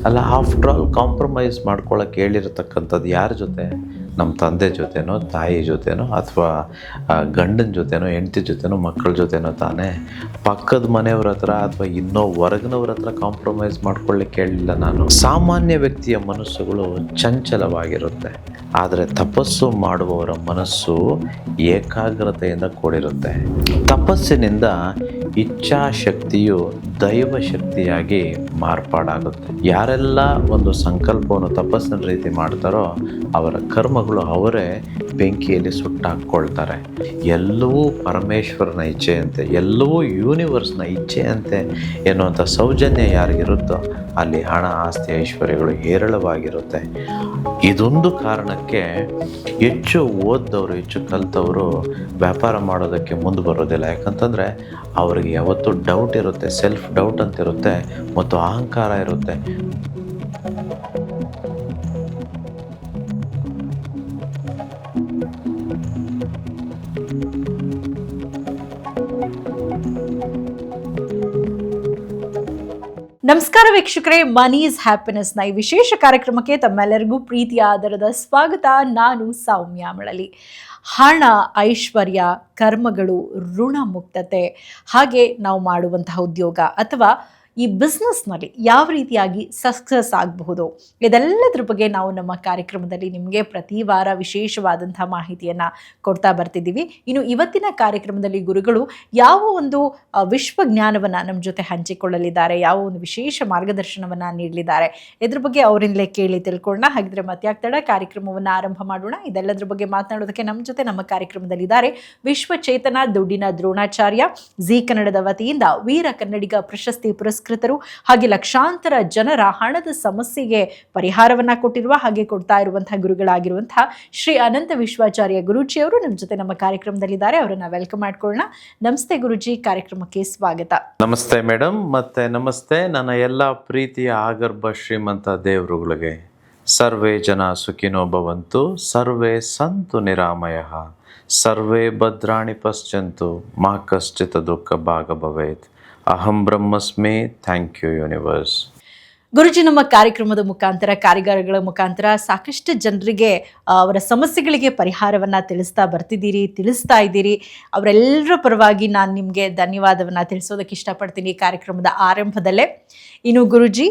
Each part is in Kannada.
ಅಲ್ಲ, ಆಫ್ಟರ್ ಆಲ್ ಕಾಂಪ್ರಮೈಸ್ ಮಾಡ್ಕೊಳ್ಳೋಕೆ ಹೇಳಿರತಕ್ಕಂಥದ್ದು ಯಾರ ಜೊತೆ? ನಮ್ಮ ತಂದೆ ಜೊತೆನೋ, ತಾಯಿ ಜೊತೆನೋ, ಅಥವಾ ಗಂಡನ ಜೊತೆನೋ, ಹೆಂಡತಿ ಜೊತೆನೋ, ಮಕ್ಕಳ ಜೊತೆನೋ ತಾನೇ? ಪಕ್ಕದ ಮನೆಯವ್ರ ಹತ್ರ ಅಥವಾ ಇನ್ನೂ ಹೊರಗಿನವ್ರ ಹತ್ರ ಕಾಂಪ್ರಮೈಸ್ ಮಾಡ್ಕೊಳ್ಳಿಕ್ಕೆ ಹೇಳಿಲ್ಲ ನಾನು. ಸಾಮಾನ್ಯ ವ್ಯಕ್ತಿಯ ಮನಸ್ಸುಗಳು ಚಂಚಲವಾಗಿರುತ್ತೆ, ಆದರೆ ತಪಸ್ಸು ಮಾಡುವವರ ಮನಸ್ಸು ಏಕಾಗ್ರತೆಯಿಂದ ಕೂಡಿರುತ್ತೆ. ತಪಸ್ಸಿನಿಂದ ಇಚ್ಛಾಶಕ್ತಿಯು ದೈವ ಶಕ್ತಿಯಾಗಿ ಮಾರ್ಪಾಡಾಗುತ್ತೆ. ಯಾರೆಲ್ಲ ಒಂದು ಸಂಕಲ್ಪವನ್ನು ತಪಸ್ಸಿನ ರೀತಿ ಮಾಡ್ತಾರೋ ಅವರ ಕರ್ಮಗಳು ಅವರೇ ಬೆಂಕಿಯಲ್ಲಿ ಸುಟ್ಟಾಕ್ಕೊಳ್ತಾರೆ. ಎಲ್ಲವೂ ಪರಮೇಶ್ವರನ ಇಚ್ಛೆಯಂತೆ, ಎಲ್ಲವೂ ಯೂನಿವರ್ಸ್ನ ಇಚ್ಛೆಯಂತೆ ಎನ್ನುವಂಥ ಸೌಜನ್ಯ ಯಾರಿಗಿರುತ್ತೋ ಅಲ್ಲಿ ಹಣ, ಆಸ್ತಿ, ಐಶ್ವರ್ಯಗಳು ಹೇರಳವಾಗಿರುತ್ತೆ. ಇದೊಂದು ಕಾರಣಕ್ಕೆ ಹೆಚ್ಚು ಓದ್ದವರು, ಹೆಚ್ಚು ಕಲಿತವರು ವ್ಯಾಪಾರ ಮಾಡೋದಕ್ಕೆ ಮುಂದೆ ಬರೋದಿಲ್ಲ. ಯಾಕಂತಂದರೆ ಅವ್ರಿಗೆ ಯಾವತ್ತೂ ಡೌಟ್ ಇರುತ್ತೆ, ಸೆಲ್ಫ್ ಡೌಟ್ ಅಂತ ಇರುತ್ತೆ, ಮತ್ತು ಅಹಂಕಾರ ಇರುತ್ತೆ. ನಮಸ್ಕಾರ ವೀಕ್ಷಕರೇ, ಮನಿ ಈಸ್ ಹ್ಯಾಪಿನೆಸ್ನ ಈ ವಿಶೇಷ ಕಾರ್ಯಕ್ರಮಕ್ಕೆ ತಮ್ಮೆಲ್ಲರಿಗೂ ಪ್ರೀತಿಯ ಆದರದ ಸ್ವಾಗತ. ನಾನು ಸೌಮ್ಯ ಮಳಲಿ. ಹಣ, ಐಶ್ವರ್ಯ, ಕರ್ಮಗಳು, ಋಣ ಮುಕ್ತತೆ, ಹಾಗೆ ನಾವು ಮಾಡುವಂತಹ ಉದ್ಯೋಗ ಅಥವಾ ಈ ಬಿಸ್ನೆಸ್ನಲ್ಲಿ ಯಾವ ರೀತಿಯಾಗಿ ಸಕ್ಸಸ್ ಆಗಬಹುದು, ಇದೆಲ್ಲದ್ರ ಬಗ್ಗೆ ನಾವು ನಮ್ಮ ಕಾರ್ಯಕ್ರಮದಲ್ಲಿ ನಿಮಗೆ ಪ್ರತಿ ವಾರ ವಿಶೇಷವಾದಂಥ ಮಾಹಿತಿಯನ್ನು ಕೊಡ್ತಾ ಬರ್ತಿದ್ದೀವಿ. ಇನ್ನು ಇವತ್ತಿನ ಕಾರ್ಯಕ್ರಮದಲ್ಲಿ ಗುರುಗಳು ಯಾವ ಒಂದು ವಿಶ್ವಜ್ಞಾನವನ್ನು ನಮ್ಮ ಜೊತೆ ಹಂಚಿಕೊಳ್ಳಲಿದ್ದಾರೆ, ಯಾವ ಒಂದು ವಿಶೇಷ ಮಾರ್ಗದರ್ಶನವನ್ನು ನೀಡಲಿದ್ದಾರೆ, ಇದ್ರ ಬಗ್ಗೆ ಅವರಿಂದಲೇ ಕೇಳಿ ತಿಳ್ಕೊಳ್ಳೋಣ. ಹಾಗಿದ್ರೆ ಮತ್ಯಾಗ್ತಡ ಕಾರ್ಯಕ್ರಮವನ್ನು ಆರಂಭ ಮಾಡೋಣ. ಇದೆಲ್ಲದ್ರ ಬಗ್ಗೆ ಮಾತನಾಡೋದಕ್ಕೆ ನಮ್ಮ ಜೊತೆ ನಮ್ಮ ಕಾರ್ಯಕ್ರಮದಲ್ಲಿದ್ದಾರೆ ವಿಶ್ವಚೇತನ ದುಡ್ಡಿನ ದ್ರೋಣಾಚಾರ್ಯ, ಜೀ ಕನ್ನಡದ ವತಿಯಿಂದ ವೀರ ಕನ್ನಡಿಗ ಪ್ರಶಸ್ತಿ ಪುರಸ್ಕೃತರು, ಹಾಗೆ ಲಕ್ಷಾಂತರ ಜನರ ಹಣದ ಸಮಸ್ಯೆಗೆ ಪರಿಹಾರವನ್ನ ಕೊಟ್ಟಿರುವ ಹಾಗೆ ಕೊಡ್ತಾ ಇರುವಂತಹ ಗುರುಗಳಾಗಿರುವಂತಹ ಶ್ರೀ ಅನಂತ ವಿಶ್ವಾಚಾರ್ಯ ಗುರೂಜಿ ಅವರು ನಮ್ಮ ಜೊತೆ ನಮ್ಮ ಕಾರ್ಯಕ್ರಮದಲ್ಲಿದ್ದಾರೆ. ಅವರನ್ನ ವೆಲ್ಕಮ್ ಮಾಡ್ಕೊಳ್ಳೋಣ. ನಮಸ್ತೆ ಗುರೂಜಿ, ಕಾರ್ಯಕ್ರಮಕ್ಕೆ ಸ್ವಾಗತ. ನಮಸ್ತೆ ಮೇಡಮ್, ಮತ್ತೆ ನಮಸ್ತೆ ನನ್ನ ಎಲ್ಲ ಪ್ರೀತಿಯ ಆಗರ್ಭ ಶ್ರೀಮಂತ ದೇವರುಗಳಿಗೆ. ಸರ್ವೇ ಜನ ಸುಖಿನೋ ಭವಂತು, ಸರ್ವೇ ಸಂತು ನಿರಾಮಯಃ, ಸರ್ವೇ ಭದ್ರಾಣಿ ಪಶ್ಯಂತು, ಮಾ ಕಶ್ಚಿತ್ ದುಃಖ ಭಾಗ ಭವೇತ್. ಅಹಂ ಬ್ರಹ್ಮಸ್ಮಿ. Thank you universe. ಗುರುಜಿ, ನಮ್ಮ ಕಾರ್ಯಕ್ರಮದ ಮುಖಾಂತರ, ಕಾರ್ಯಗಾರಗಳ ಮುಖಾಂತರ ಸಾಕಷ್ಟು ಜನರಿಗೆ ಅವರ ಸಮಸ್ಯೆಗಳಿಗೆ ಪರಿಹಾರವನ್ನು ತಿಳಿಸ್ತಾ ಇದ್ದೀರಿ. ಅವರೆಲ್ಲರ ಪರವಾಗಿ ನಾನು ನಿಮಗೆ ಧನ್ಯವಾದವನ್ನು ತಿಳಿಸೋದಕ್ಕೆ ಇಷ್ಟಪಡ್ತೀನಿ ಈ ಕಾರ್ಯಕ್ರಮದ ಆರಂಭದಲ್ಲೇ. ಇನ್ನು ಗುರುಜಿ,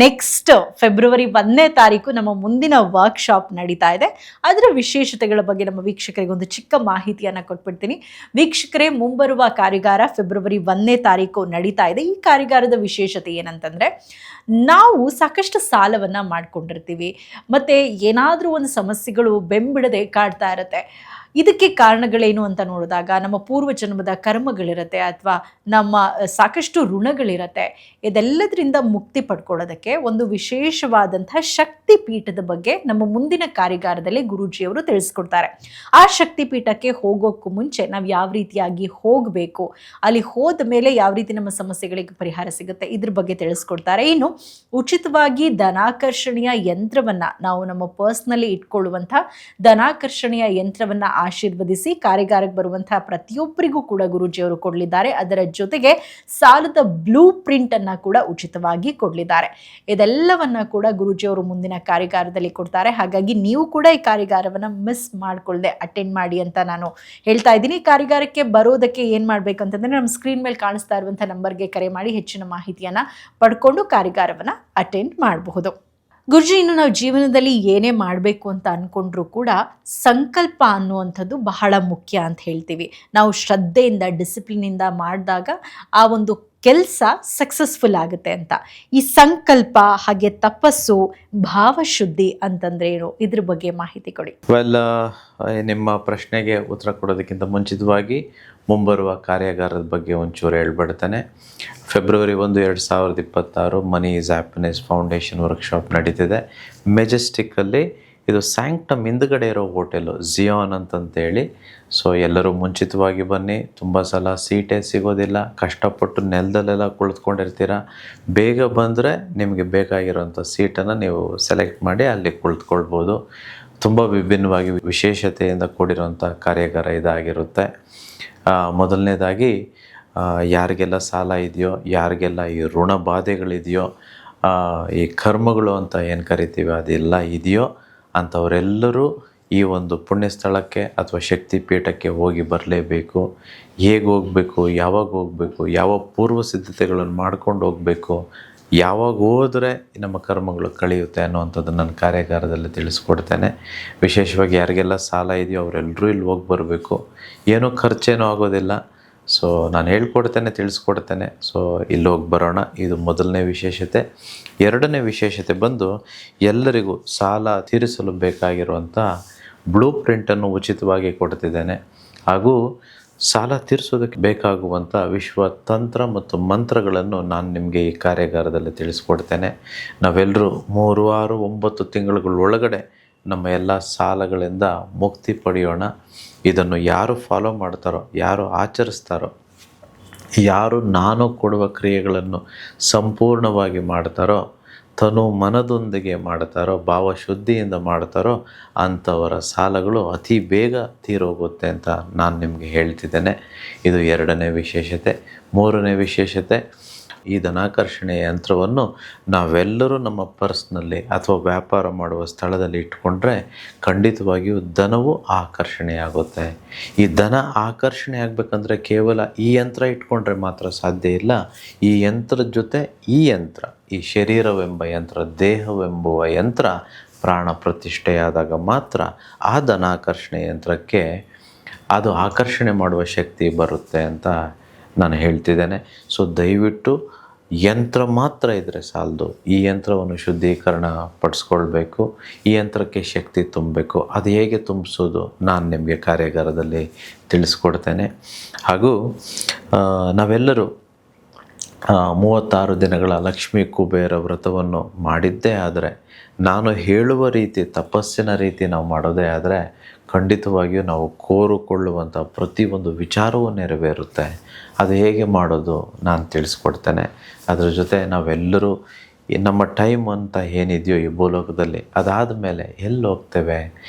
ನೆಕ್ಸ್ಟ್ ಫೆಬ್ರವರಿ 1ನೇ ತಾರೀಕು ನಮ್ಮ ಮುಂದಿನ ವರ್ಕ್ಶಾಪ್ ನಡೀತಾ ಇದೆ. ಅದರ ವಿಶೇಷತೆಗಳ ಬಗ್ಗೆ ನಮ್ಮ ವೀಕ್ಷಕರಿಗೆ ಒಂದು ಚಿಕ್ಕ ಮಾಹಿತಿಯನ್ನು ಕೊಟ್ಬಿಡ್ತೀನಿ. ವೀಕ್ಷಕರೇ, ಮುಂಬರುವ ಕಾರ್ಯಾಗಾರ ಫೆಬ್ರವರಿ 1ನೇ ತಾರೀಕು ನಡೀತಾ ಇದೆ. ಈ ಕಾರ್ಯಾಗಾರದ ವಿಶೇಷತೆ ಏನಂತಂದರೆ, ನಾವು ಸಾಕಷ್ಟು ಸಾಲವನ್ನು ಮಾಡ್ಕೊಂಡಿರ್ತೀವಿ, ಮತ್ತು ಏನಾದರೂ ಒಂದು ಸಮಸ್ಯೆಗಳು ಬೆಂಬಿಡದೆ ಕಾಡ್ತಾ ಇರುತ್ತೆ. ಇದಕ್ಕೆ ಕಾರಣಗಳೇನು ಅಂತ ನೋಡಿದಾಗ ನಮ್ಮ ಪೂರ್ವ ಜನ್ಮದ ಕರ್ಮಗಳಿರುತ್ತೆ, ಅಥವಾ ನಮ್ಮ ಸಾಕಷ್ಟು ಋಣಗಳಿರುತ್ತೆ. ಇದೆಲ್ಲದರಿಂದ ಮುಕ್ತಿ ಪಡ್ಕೊಳ್ಳೋದಕ್ಕೆ ಒಂದು ವಿಶೇಷವಾದಂಥ ಶಕ್ತಿ ಪೀಠದ ಬಗ್ಗೆ ನಮ್ಮ ಮುಂದಿನ ಕಾರ್ಯಾಗಾರದಲ್ಲಿ ಗುರೂಜಿಯವರು ತಿಳಿಸ್ಕೊಡ್ತಾರೆ. ಆ ಶಕ್ತಿ ಪೀಠಕ್ಕೆ ಹೋಗೋಕ್ಕೂ ಮುಂಚೆ ನಾವು ಯಾವ ರೀತಿಯಾಗಿ ಹೋಗಬೇಕು, ಅಲ್ಲಿ ಹೋದ ಮೇಲೆ ಯಾವ ರೀತಿ ನಮ್ಮ ಸಮಸ್ಯೆಗಳಿಗೆ ಪರಿಹಾರ ಸಿಗುತ್ತೆ, ಇದ್ರ ಬಗ್ಗೆ ತಿಳಿಸ್ಕೊಡ್ತಾರೆ. ಇನ್ನು ಉಚಿತವಾಗಿ ಧನಾಕರ್ಷಣೆಯ ಯಂತ್ರವನ್ನು, ನಾವು ನಮ್ಮ ಪರ್ಸ್ನಲ್ಲಿ ಇಟ್ಕೊಳ್ಳುವಂಥ ಧನಾಕರ್ಷಣೆಯ ಯಂತ್ರವನ್ನು ಆಶೀರ್ವದಿಸಿ ಕಾರ್ಯಾಗಾರಕ್ಕೆ ಬರುವಂತಹ ಪ್ರತಿಯೊಬ್ಬರಿಗೂ ಕೂಡ ಗುರೂಜಿಯವರು ಕೊಡಲಿದ್ದಾರೆ. ಅದರ ಜೊತೆಗೆ ಸಾಲದ ಬ್ಲೂ ಪ್ರಿಂಟ್ ಅನ್ನ ಕೂಡ ಉಚಿತವಾಗಿ ಕೊಡಲಿದ್ದಾರೆ. ಇದೆಲ್ಲವನ್ನ ಕೂಡ ಗುರೂಜಿಯವರು ಮುಂದಿನ ಕಾರ್ಯಾಗಾರದಲ್ಲಿ ಕೊಡ್ತಾರೆ. ಹಾಗಾಗಿ ನೀವು ಕೂಡ ಈ ಕಾರ್ಯಾಗಾರವನ್ನು ಮಿಸ್ ಮಾಡ್ಕೊಳ್ಳದೆ ಅಟೆಂಡ್ ಮಾಡಿ ಅಂತ ನಾನು ಹೇಳ್ತಾ ಇದ್ದೀನಿ. ಕಾರ್ಯಾಗಾರಕ್ಕೆ ಬರೋದಕ್ಕೆ ಏನು ಮಾಡಬೇಕಂತಂದ್ರೆ, ನಮ್ಮ ಸ್ಕ್ರೀನ್ ಮೇಲೆ ಕಾಣಿಸ್ತಾ ಇರುವಂಥ ನಂಬರ್ಗೆ ಕರೆ ಮಾಡಿ ಹೆಚ್ಚಿನ ಮಾಹಿತಿಯನ್ನು ಪಡ್ಕೊಂಡು ಕಾರ್ಯಾಗಾರವನ್ನು ಅಟೆಂಡ್ ಮಾಡಬಹುದು. ಗುರುಜಿ, ಇನ್ನು ನಾವು ಜೀವನದಲ್ಲಿ ಏನೇ ಮಾಡಬೇಕು ಅಂತ ಅಂದ್ಕೊಂಡ್ರೂ ಕೂಡ ಸಂಕಲ್ಪ ಅನ್ನುವಂಥದ್ದು ಬಹಳ ಮುಖ್ಯ ಅಂತ ಹೇಳ್ತೀವಿ. ನಾವು ಶ್ರದ್ಧೆಯಿಂದ, ಡಿಸಿಪ್ಲಿನಿಂದ ಮಾಡಿದಾಗ ಆ ಒಂದು ಕೆಲಸ ಸಕ್ಸಸ್ಫುಲ್ ಆಗುತ್ತೆ ಅಂತ. ಈ ಸಂಕಲ್ಪ ಹಾಗೆ ತಪಸ್ಸು, ಭಾವಶುದ್ಧಿ ಅಂತಂದ್ರೆ ಏನು, ಇದ್ರ ಬಗ್ಗೆ ಮಾಹಿತಿ ಕೊಡಿ. ನಿಮ್ಮ ಪ್ರಶ್ನೆಗೆ ಉತ್ತರ ಕೊಡೋದಕ್ಕಿಂತ ಮುಂಚಿತವಾಗಿ ಮುಂಬರುವ ಕಾರ್ಯಾಗಾರದ ಬಗ್ಗೆ ಒಂಚೂರು ಹೇಳ್ಬಿಡ್ತಾನೆ. February 1, 2026 money is happiness foundation workshop ನಡೀತಿದೆ ಮೆಜೆಸ್ಟಿಕ್ಕಲ್ಲಿ. ಇದು ಸ್ಯಾಂಕ್ಟಮ್ ಹಿಂದ್ಗಡೆ ಇರೋ ಹೋಟೆಲು ಜಿಯಾನ್ ಅಂತಂತೇಳಿ. ಸೊ ಎಲ್ಲರೂ ಮುಂಚಿತವಾಗಿ ಬನ್ನಿ. ತುಂಬ ಸಲ ಸೀಟೇ ಸಿಗೋದಿಲ್ಲ, ಕಷ್ಟಪಟ್ಟು ನೆಲದಲ್ಲೆಲ್ಲ ಕುಳಿತುಕೊಂಡಿರ್ತೀರ. ಬೇಗ ಬಂದರೆ ನಿಮಗೆ ಬೇಕಾಗಿರೋಂಥ ಸೀಟನ್ನು ನೀವು ಸೆಲೆಕ್ಟ್ ಮಾಡಿ ಅಲ್ಲಿ ಕುಳಿತುಕೊಳ್ಬೋದು. ತುಂಬ ವಿಭಿನ್ನವಾಗಿ ವಿಶೇಷತೆಯಿಂದ ಕೂಡಿರೋಂಥ ಕಾರ್ಯಾಗಾರ ಇದಾಗಿರುತ್ತೆ. ಮೊದಲನೇದಾಗಿ ಯಾರಿಗೆಲ್ಲ ಸಾಲ ಇದೆಯೋ, ಯಾರಿಗೆಲ್ಲ ಈ ಋಣ ಬಾಧೆಗಳಿದೆಯೋ ಈ ಕರ್ಮಗಳು ಅಂತ ಏನು ಕರಿತೀವಿ ಅದೆಲ್ಲ ಇದೆಯೋ ಅಂಥವರೆಲ್ಲರೂ ಈ ಒಂದು ಪುಣ್ಯ ಸ್ಥಳಕ್ಕೆ ಅಥವಾ ಶಕ್ತಿ ಪೀಠಕ್ಕೆ ಹೋಗಿ ಬರಲೇಬೇಕು. ಹೇಗೆ ಹೋಗಬೇಕು, ಯಾವಾಗ ಹೋಗಬೇಕು, ಯಾವ ಪೂರ್ವ ಸಿದ್ಧತೆಗಳನ್ನು ಮಾಡ್ಕೊಂಡು ಹೋಗಬೇಕು, ಯಾವಾಗ ಹೋದರೆ ನಮ್ಮ ಕರ್ಮಗಳು ಕಳೆಯುತ್ತೆ ಅನ್ನುವಂಥದ್ದು ನನ್ನ ಕಾರ್ಯಾಗಾರದಲ್ಲಿ ತಿಳಿಸ್ಕೊಡ್ತೇನೆ. ವಿಶೇಷವಾಗಿ ಯಾರಿಗೆಲ್ಲ ಸಾಲ ಇದೆಯೋ ಅವರೆಲ್ಲರೂ ಇಲ್ಲಿ ಹೋಗಿ ಬರಬೇಕು. ಏನೂ ಖರ್ಚೇನೂ ಆಗೋದಿಲ್ಲ. ಸೊ ನಾನು ಹೇಳ್ಕೊಡ್ತೇನೆ, ತಿಳಿಸ್ಕೊಡ್ತೇನೆ. ಸೊ ಇಲ್ಲಿ ಹೋಗಿ ಬರೋಣ. ಇದು ಮೊದಲನೇ ವಿಶೇಷತೆ. ಎರಡನೇ ವಿಶೇಷತೆ ಬಂದು ಎಲ್ಲರಿಗೂ ಸಾಲ ತೀರಿಸಲು ಬೇಕಾಗಿರುವಂಥ ಬ್ಲೂ ಪ್ರಿಂಟನ್ನು ಉಚಿತವಾಗಿ ಕೊಡ್ತಿದ್ದೇನೆ. ಹಾಗೂ ಸಾಲ ತೀರಿಸೋದಕ್ಕೆ ಬೇಕಾಗುವಂಥ ವಿಶ್ವ ತಂತ್ರ ಮತ್ತು ಮಂತ್ರಗಳನ್ನು ನಾನು ನಿಮಗೆ ಈ ಕಾರ್ಯಾಗಾರದಲ್ಲಿ ತಿಳಿಸ್ಕೊಡ್ತೇನೆ. ನಾವೆಲ್ಲರೂ 3, 6, 9 ತಿಂಗಳುಗಳೊಳಗಡೆ ನಮ್ಮ ಎಲ್ಲ ಸಾಲಗಳಿಂದ ಮುಕ್ತಿ ಪಡೆಯೋಣ. ಇದನ್ನು ಯಾರು ಫಾಲೋ ಮಾಡ್ತಾರೋ, ಯಾರು ಆಚರಿಸ್ತಾರೋ, ಯಾರು ನಾನು ಕೊಡುವ ಕ್ರಿಯೆಗಳನ್ನು ಸಂಪೂರ್ಣವಾಗಿ ಮಾಡ್ತಾರೋ, ತನು ಮನದೊಂದಿಗೆ ಮಾಡ್ತಾರೋ, ಭಾವಶುದ್ಧಿಯಿಂದ ಮಾಡ್ತಾರೋ ಅಂಥವರ ಸಾಲಗಳು ಅತಿ ಬೇಗ ತೀರೋಗುತ್ತೆ ಅಂತ ನಾನು ನಿಮಗೆ ಹೇಳ್ತಿದ್ದೇನೆ. ಇದು ಎರಡನೇ ವಿಶೇಷತೆ. ಮೂರನೇ ವಿಶೇಷತೆ, ಈ ಧನಾಕರ್ಷಣೆ ಯಂತ್ರವನ್ನು ನಾವೆಲ್ಲರೂ ನಮ್ಮ ಪರ್ಸ್ನಲ್ಲಿ ಅಥವಾ ವ್ಯಾಪಾರ ಮಾಡುವ ಸ್ಥಳದಲ್ಲಿ ಇಟ್ಕೊಂಡ್ರೆ ಖಂಡಿತವಾಗಿಯೂ ಧನವು ಆಕರ್ಷಣೆಯಾಗುತ್ತೆ. ಈ ಧನ ಆಕರ್ಷಣೆ ಆಗಬೇಕಂದ್ರೆ ಕೇವಲ ಈ ಯಂತ್ರ ಇಟ್ಕೊಂಡ್ರೆ ಮಾತ್ರ ಸಾಧ್ಯ ಇಲ್ಲ. ಈ ಯಂತ್ರದ ಜೊತೆ ಈ ಯಂತ್ರ, ಈ ಶರೀರವೆಂಬ ಯಂತ್ರ, ದೇಹವೆಂಬುವ ಯಂತ್ರ ಪ್ರಾಣ ಪ್ರತಿಷ್ಠೆಯಾದಾಗ ಮಾತ್ರ ಆ ಧನಾಕರ್ಷಣೆ ಯಂತ್ರಕ್ಕೆ ಅದು ಆಕರ್ಷಣೆ ಮಾಡುವ ಶಕ್ತಿ ಬರುತ್ತೆ ಅಂತ ನಾನು ಹೇಳ್ತಿದ್ದೇನೆ. ಸೊ ದಯವಿಟ್ಟು ಯಂತ್ರ ಮಾತ್ರ ಇದ್ದರೆ ಸಾಲದು. ಈ ಯಂತ್ರವನ್ನು ಶುದ್ಧೀಕರಣ ಪಡಿಸ್ಕೊಳ್ಬೇಕು. ಈ ಯಂತ್ರಕ್ಕೆ ಶಕ್ತಿ ತುಂಬಬೇಕು. ಅದು ಹೇಗೆ ತುಂಬಿಸೋದು ನಾನು ನಿಮಗೆ ಕಾರ್ಯಾಗಾರದಲ್ಲಿ ತಿಳಿಸ್ಕೊಡ್ತೇನೆ. ಹಾಗೂ ನಾವೆಲ್ಲರೂ 36 ದಿನಗಳ ಲಕ್ಷ್ಮೀ ಕುಬೇರ ವ್ರತವನ್ನು ಮಾಡಿದ್ದೇ ಆದರೆ, ನಾನು ಹೇಳುವ ರೀತಿ ತಪಸ್ಸಿನ ರೀತಿ ನಾವು ಮಾಡೋದೇ ಆದರೆ ಖಂಡಿತವಾಗಿಯೂ ನಾವು ಕೋರಿಕೊಳ್ಳುವಂಥ ಪ್ರತಿಯೊಂದು ವಿಚಾರವೂ ನೆರವೇರುತ್ತೆ. ಅದು ಹೇಗೆ ಮಾಡೋದು ನಾನು ತಿಳಿಸ್ಕೊಡ್ತೇನೆ. ಅದರ ಜೊತೆ ನಾವೆಲ್ಲರೂ ನಮ್ಮ ಟೈಮ್ ಅಂತ ಏನಿದೆಯೋ ಈ ಭೂಲೋಕದಲ್ಲಿ, ಅದಾದ ಮೇಲೆ ಎಲ್ಲಿ ಹೋಗ್ತೇವೆ,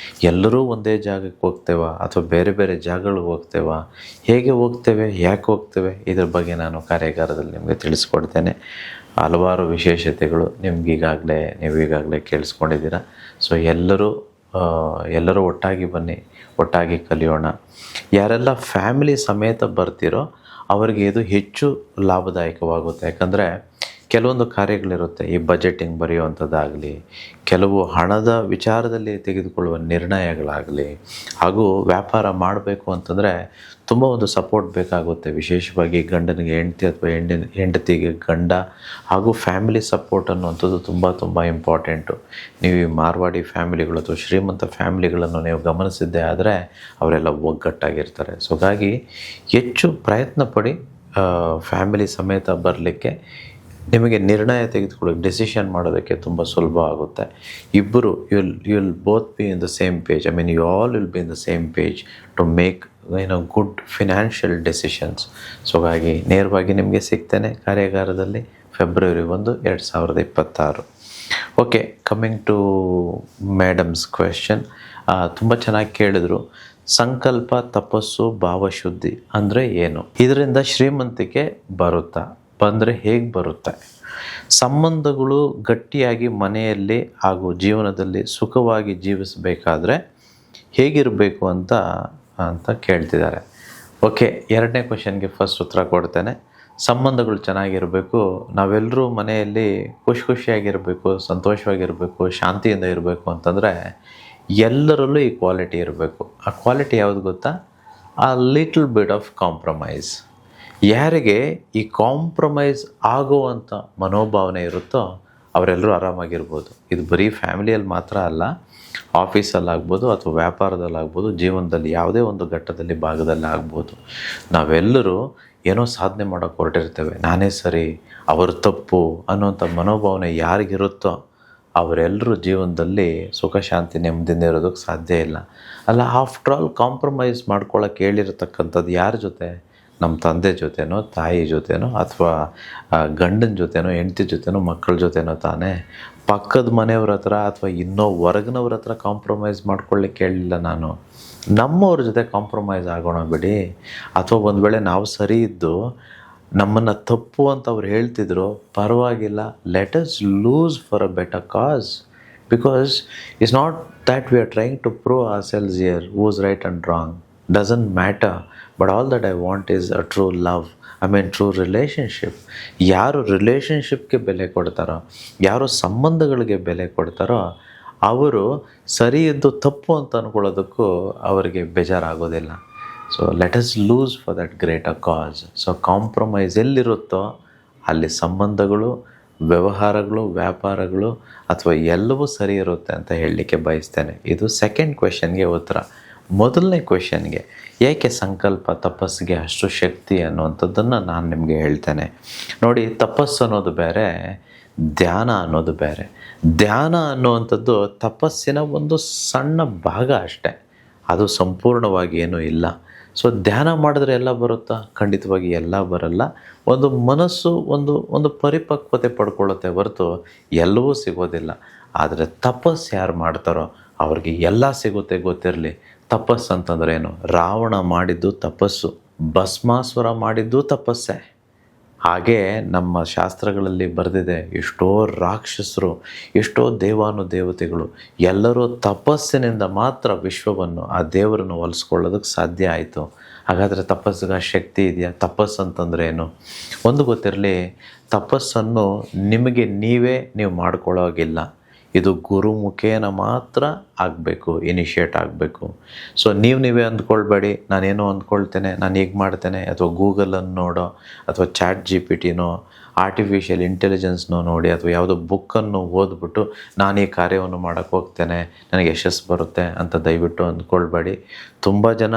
ಎಲ್ಲರೂ ಒಂದೇ ಜಾಗಕ್ಕೆ ಹೋಗ್ತೇವೆ ಅಥವಾ ಬೇರೆ ಬೇರೆ ಜಾಗಗಳಿಗೆ ಹೋಗ್ತೇವೆ, ಹೇಗೆ ಹೋಗ್ತೇವೆ, ಯಾಕೆ ಹೋಗ್ತೇವೆ, ಇದ್ರ ಬಗ್ಗೆ ನಾನು ಕಾರ್ಯಾಗಾರದಲ್ಲಿ ನಿಮಗೆ ತಿಳಿಸ್ಕೊಡ್ತೇನೆ. ಹಲವಾರು ವಿಶೇಷತೆಗಳು ನೀವೀಗಾಗಲೇ ಕೇಳಿಸ್ಕೊಂಡಿದ್ದೀರ. ಸೊ ಎಲ್ಲರೂ ಒಟ್ಟಾಗಿ ಬನ್ನಿ, ಒಟ್ಟಾಗಿ ಕಲಿಯೋಣ. ಯಾರೆಲ್ಲ ಫ್ಯಾಮಿಲಿ ಸಮೇತ ಬರ್ತಿರೋ ಅವರಿಗೆ ಇದು ಹೆಚ್ಚು ಲಾಭದಾಯಕವಾಗುತ್ತೆ. ಯಾಕಂದರೆ ಕೆಲವೊಂದು ಕಾರ್ಯಗಳಿರುತ್ತೆ, ಈ ಬಜೆಟಿಂಗ್ ಬರೆಯುವಂಥದ್ದಾಗಲಿ, ಕೆಲವು ಹಣದ ವಿಚಾರದಲ್ಲಿ ತೆಗೆದುಕೊಳ್ಳುವ ನಿರ್ಣಯಗಳಾಗಲಿ, ಹಾಗೂ ವ್ಯಾಪಾರ ಮಾಡಬೇಕು ಅಂತಂದರೆ ತುಂಬ ಒಂದು ಸಪೋರ್ಟ್ ಬೇಕಾಗುತ್ತೆ. ವಿಶೇಷವಾಗಿ ಗಂಡನಿಗೆ ಹೆಂಡತಿ ಅಥವಾ ಹೆಂಡತಿಗೆ ಗಂಡ, ಹಾಗೂ ಫ್ಯಾಮಿಲಿ ಸಪೋರ್ಟ್ ಅನ್ನುವಂಥದ್ದು ತುಂಬ ಇಂಪಾರ್ಟೆಂಟು. ನೀವು ಈ ಮಾರ್ವಾಡಿ ಫ್ಯಾಮಿಲಿಗಳು ಅಥವಾ ಶ್ರೀಮಂತ ಫ್ಯಾಮಿಲಿಗಳನ್ನು ನೀವು ಗಮನಿಸಿದ್ದೇ ಆದರೆ ಅವರೆಲ್ಲ ಒಗ್ಗಟ್ಟಾಗಿರ್ತಾರೆ. ಸೊ ಹಾಗಾಗಿ ಹೆಚ್ಚು ಪ್ರಯತ್ನ ಪಡಿ ಫ್ಯಾಮಿಲಿ ಸಮೇತ ಬರಲಿಕ್ಕೆ. ನಿಮಗೆ ನಿರ್ಣಯ ತೆಗೆದುಕೊಳ್ಳೋಕೆ, ಡೆಸಿಷನ್ ಮಾಡೋದಕ್ಕೆ ತುಂಬ ಸುಲಭ ಆಗುತ್ತೆ. ಇಬ್ಬರು you will both be in the same page. You all will be in the same page to make good financial decisions. So ಹಾಗಾಗಿ ನೇರವಾಗಿ ನಿಮಗೆ ಸಿಗ್ತೇನೆ ಕಾರ್ಯಾಗಾರದಲ್ಲಿ February 1, 2026. Okay, coming to madam's question. ತುಂಬ ಚೆನ್ನಾಗಿ ಕೇಳಿದ್ರು. ಸಂಕಲ್ಪ, ತಪಸ್ಸು, ಭಾವಶುದ್ಧಿ ಅಂದರೆ ಏನು? ಇದರಿಂದ ಶ್ರೀಮಂತಿಕೆ ಬರುತ್ತಾ? ಬಂದರೆ ಹೇಗೆ ಬರುತ್ತೆ? ಸಂಬಂಧಗಳು ಗಟ್ಟಿಯಾಗಿ ಮನೆಯಲ್ಲಿ ಹಾಗೂ ಜೀವನದಲ್ಲಿ ಸುಖವಾಗಿ ಜೀವಿಸಬೇಕಾದ್ರೆ ಹೇಗಿರಬೇಕು ಅಂತ ಕೇಳ್ತಿದ್ದಾರೆ. ಓಕೆ, ಎರಡನೇ ಕ್ವೆಶನ್ಗೆ ಫಸ್ಟ್ ಉತ್ತರ ಕೊಡ್ತೇನೆ. ಸಂಬಂಧಗಳು ಚೆನ್ನಾಗಿರಬೇಕು, ನಾವೆಲ್ಲರೂ ಮನೆಯಲ್ಲಿ ಖುಷಿಯಾಗಿರಬೇಕು, ಸಂತೋಷವಾಗಿರಬೇಕು, ಶಾಂತಿಯಿಂದ ಇರಬೇಕು ಅಂತಂದರೆ ಎಲ್ಲರಲ್ಲೂ ಈ ಕ್ವಾಲಿಟಿ ಇರಬೇಕು. ಆ ಕ್ವಾಲಿಟಿ ಯಾವುದು ಗೊತ್ತಾ? ಆ ಲಿಟಲ್ ಬಿಟ್ ಆಫ್ ಕಾಂಪ್ರಮೈಸ್. ಯಾರಿಗೆ ಈ ಕಾಂಪ್ರಮೈಸ್ ಆಗುವಂಥ ಮನೋಭಾವನೆ ಇರುತ್ತೋ ಅವರೆಲ್ಲರೂ ಆರಾಮಾಗಿರ್ಬೋದು. ಇದು ಬರೀ ಫ್ಯಾಮಿಲಿಯಲ್ಲಿ ಮಾತ್ರ ಅಲ್ಲ, ಆಫೀಸಲ್ಲಾಗ್ಬೋದು ಅಥವಾ ವ್ಯಾಪಾರದಲ್ಲಾಗ್ಬೋದು, ಜೀವನದಲ್ಲಿ ಯಾವುದೇ ಒಂದು ಘಟ್ಟದಲ್ಲಿ ಭಾಗದಲ್ಲಿ ಆಗ್ಬೋದು. ನಾವೆಲ್ಲರೂ ಏನೋ ಸಾಧನೆ ಮಾಡೋಕ್ಕೆ ಹೊರಟಿರ್ತೇವೆ. ನಾನೇ ಸರಿ, ಅವರು ತಪ್ಪು ಅನ್ನೋಂಥ ಮನೋಭಾವನೆ ಯಾರಿಗಿರುತ್ತೋ ಅವರೆಲ್ಲರೂ ಜೀವನದಲ್ಲಿ ಸುಖ ಶಾಂತಿ ನೆಮ್ಮದಿಯಿಂದ ಇರೋದಕ್ಕೆ ಸಾಧ್ಯ ಇಲ್ಲ. ಅಲ್ಲ, ಆಫ್ಟರ್ ಆಲ್ ಕಾಂಪ್ರಮೈಸ್ ಮಾಡ್ಕೊಳ್ಳೋಕೆ ಹೇಳಿರ್ತಕ್ಕಂಥದ್ದು ಯಾರ ಜೊತೆ? ನಮ್ಮ ತಂದೆ ಜೊತೆನೋ, ತಾಯಿ ಜೊತೆನೋ, ಅಥವಾ ಗಂಡನ ಜೊತೆನೋ, ಹೆಂಡತಿ ಜೊತೆನೋ, ಮಕ್ಕಳ ಜೊತೆನೋ ತಾನೇ. ಪಕ್ಕದ ಮನೆಯವ್ರ ಹತ್ರ ಅಥವಾ ಇನ್ನೂ ಹೊರಗಿನವ್ರ ಹತ್ರ ಕಾಂಪ್ರಮೈಸ್ ಮಾಡ್ಕೊಳ್ಳಿಕ್ಕೆ ಹೇಳಿಲ್ಲ ನಾನು. ನಮ್ಮವ್ರ ಜೊತೆ ಕಾಂಪ್ರಮೈಸ್ ಆಗೋಣ ಬಿಡಿ. ಅಥವಾ ಒಂದು ವೇಳೆ ನಾವು ಸರಿ ಇದ್ದು ನಮ್ಮನ್ನು ತಪ್ಪು ಅಂತ ಅವ್ರು ಹೇಳ್ತಿದ್ರು, ಪರವಾಗಿಲ್ಲ, let us lose for a better cause. Because it's not that we are trying to prove ourselves here who's right and wrong, doesn't matter. But all that I want is a true love, true relationship. ಯಾರು ರಿಲೇಷನ್ಶಿಪ್ಗೆ ಬೆಲೆ ಕೊಡ್ತಾರೋ, ಯಾರು ಸಂಬಂಧಗಳಿಗೆ ಬೆಲೆ ಕೊಡ್ತಾರೋ, ಅವರು ಸರಿ ಇದ್ದು ತಪ್ಪು ಅಂತ ಅಂದ್ಕೊಳ್ಳೋದಕ್ಕೂ ಅವರಿಗೆ ಬೇಜಾರಾಗೋದಿಲ್ಲ. So let us lose for that greater cause. So compromise ಎಲ್ಲಿರುತ್ತೋ ಅಲ್ಲಿ ಸಂಬಂಧಗಳು, ವ್ಯವಹಾರಗಳು, ವ್ಯಾಪಾರಗಳು ಅಥವಾ ಎಲ್ಲವೂ ಸರಿ ಇರುತ್ತೆ ಅಂತ ಹೇಳಲಿಕ್ಕೆ ಬಯಸ್ತೇನೆ. ಇದು ಸೆಕೆಂಡ್ ಕ್ವೆಶನ್ಗೆ ಉತ್ತರ. ಮೊದಲನೇ ಕ್ವೆಶನ್ಗೆ, ಏಕೆ ಸಂಕಲ್ಪ ತಪಸ್ಸಿಗೆ ಅಷ್ಟು ಶಕ್ತಿ ಅನ್ನುವಂಥದ್ದನ್ನು ನಾನು ನಿಮಗೆ ಹೇಳ್ತೇನೆ. ನೋಡಿ, ತಪಸ್ಸು ಅನ್ನೋದು ಬೇರೆ, ಧ್ಯಾನ ಅನ್ನೋದು ಬೇರೆ. ಧ್ಯಾನ ಅನ್ನುವಂಥದ್ದು ತಪಸ್ಸಿನ ಒಂದು ಸಣ್ಣ ಭಾಗ ಅಷ್ಟೆ, ಅದು ಸಂಪೂರ್ಣವಾಗಿ ಏನೂ ಇಲ್ಲ. ಸೊ ಧ್ಯಾನ ಮಾಡಿದ್ರೆ ಎಲ್ಲ ಬರುತ್ತಾ? ಖಂಡಿತವಾಗಿ ಎಲ್ಲ ಬರಲ್ಲ. ಒಂದು ಮನಸ್ಸು ಒಂದು ಪರಿಪಕ್ವತೆ ಪಡ್ಕೊಳ್ಳುತ್ತೆ ಹೊರತು ಎಲ್ಲವೂ ಸಿಗೋದಿಲ್ಲ. ಆದರೆ ತಪಸ್ಸು ಯಾರು ಮಾಡ್ತಾರೋ ಅವ್ರಿಗೆ ಎಲ್ಲ ಸಿಗುತ್ತೆ. ಗೊತ್ತಿರಲಿ, ತಪಸ್ಸು ಅಂತಂದ್ರೆ ಏನು? ರಾವಣ ಮಾಡಿದ್ದು ತಪಸ್ಸು, ಭಸ್ಮಾಸುರ ಮಾಡಿದ್ದು ತಪಸ್ಸೆ. ಹಾಗೇ ನಮ್ಮ ಶಾಸ್ತ್ರಗಳಲ್ಲಿ ಬರೆದಿದೆ, ಎಷ್ಟೋ ರಾಕ್ಷಸರು, ಎಷ್ಟೋ ದೇವಾನುದೇವತೆಗಳು ಎಲ್ಲರೂ ತಪಸ್ಸಿನಿಂದ ಮಾತ್ರ ವಿಶ್ವವನ್ನು, ಆ ದೇವರನ್ನು ಒಲಿಸ್ಕೊಳ್ಳೋದಕ್ಕೆ ಸಾಧ್ಯ ಆಯಿತು. ಹಾಗಾದರೆ ತಪಸ್ಸಿಗೆ ಶಕ್ತಿ ಇದೆಯಾ? ತಪಸ್ಸು ಅಂತಂದ್ರೆ ಏನು? ಒಂದು ಗೊತ್ತಿರಲಿ, ತಪಸ್ಸನ್ನು ನಿಮಗೆ ನೀವು ಮಾಡ್ಕೊಳ್ಳೋಗಿಲ್ಲ. ಇದು ಗುರು ಮುಖೇನ ಮಾತ್ರ ಆಗಬೇಕು, ಇನಿಷಿಯೇಟ್ ಆಗಬೇಕು. ಸೊ ನೀವೇ ಅಂದ್ಕೊಳ್ಬೇಡಿ, ನಾನೇನೋ ಅಂದ್ಕೊಳ್ತೇನೆ, ನಾನು ಹೀಗೆ ಮಾಡ್ತೇನೆ, ಅಥವಾ ಗೂಗಲನ್ನು ನೋಡೋ, ಅಥವಾ ChatGPTನೋ, ಆರ್ಟಿಫಿಷಿಯಲ್ ಇಂಟೆಲಿಜೆನ್ಸ್ನೋ ನೋಡಿ, ಅಥವಾ ಯಾವುದೋ ಬುಕ್ಕನ್ನು ಓದ್ಬಿಟ್ಟು ನಾನು ಈ ಕಾರ್ಯವನ್ನು ಮಾಡೋಕ್ಕೆ ಹೋಗ್ತೇನೆ, ನನಗೆ ಯಶಸ್ಸು ಬರುತ್ತೆ ಅಂತ ದಯವಿಟ್ಟು ಅಂದ್ಕೊಳ್ಬೇಡಿ. ತುಂಬ ಜನ